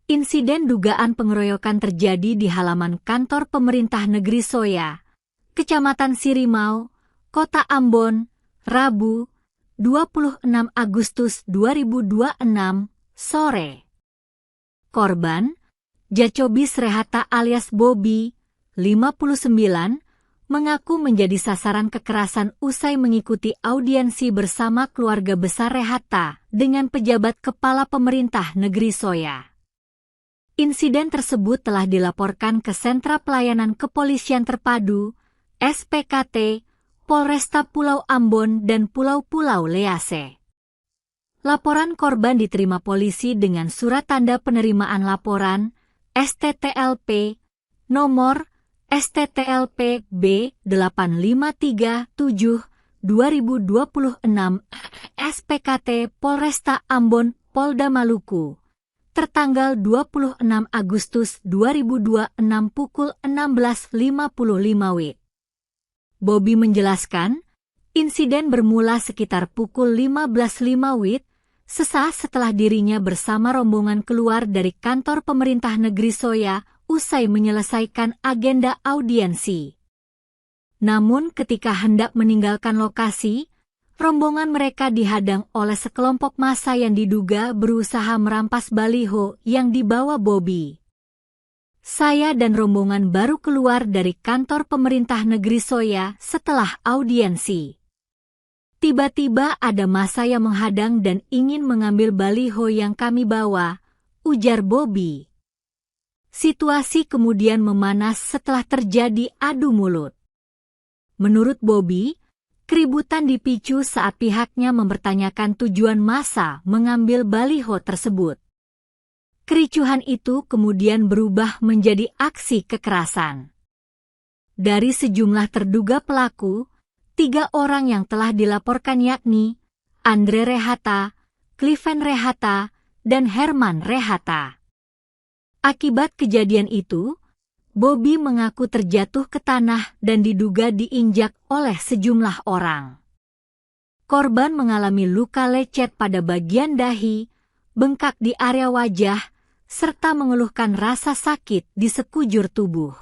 Insiden dugaan pengeroyokan terjadi di halaman kantor pemerintah negeri Soya, Kecamatan Sirimau, Kota Ambon, Rabu, 26 Agustus 2026, sore. Korban, Jacobis Rehata alias Bobby, 59, mengaku menjadi sasaran kekerasan usai mengikuti audiensi bersama keluarga besar Rehata dengan pejabat kepala pemerintah negeri Soya. Insiden tersebut telah dilaporkan ke Sentra Pelayanan Kepolisian Terpadu, SPKT, Polresta Pulau Ambon dan Pulau-Pulau Lease. Laporan korban diterima polisi dengan surat tanda penerimaan laporan, STTLP, nomor STTLP B8537/2026, SPKT Polresta Ambon, Polda Maluku. Tertanggal 26 Agustus 2026 pukul 16.55 WIB. Bobby menjelaskan, insiden bermula sekitar pukul 15.05 WIB, sesaat setelah dirinya bersama rombongan keluar dari kantor pemerintah negeri Soya usai menyelesaikan agenda audiensi. Namun ketika hendak meninggalkan lokasi, rombongan mereka dihadang oleh sekelompok massa yang diduga berusaha merampas baliho yang dibawa Bobby. Saya dan rombongan baru keluar dari kantor pemerintah negeri Soya setelah audiensi. Tiba-tiba ada massa yang menghadang dan ingin mengambil baliho yang kami bawa, ujar Bobby. Situasi kemudian memanas setelah terjadi adu mulut. Menurut Bobby, keributan dipicu saat pihaknya mempertanyakan tujuan massa mengambil baliho tersebut. Kericuhan itu kemudian berubah menjadi aksi kekerasan. Dari sejumlah terduga pelaku, 3 orang yang telah dilaporkan yakni Andre Rehata, Cliven Rehata, dan Herman Rehata. Akibat kejadian itu, Bobby mengaku terjatuh ke tanah dan diduga diinjak oleh sejumlah orang. Korban mengalami luka lecet pada bagian dahi, bengkak di area wajah, serta mengeluhkan rasa sakit di sekujur tubuh.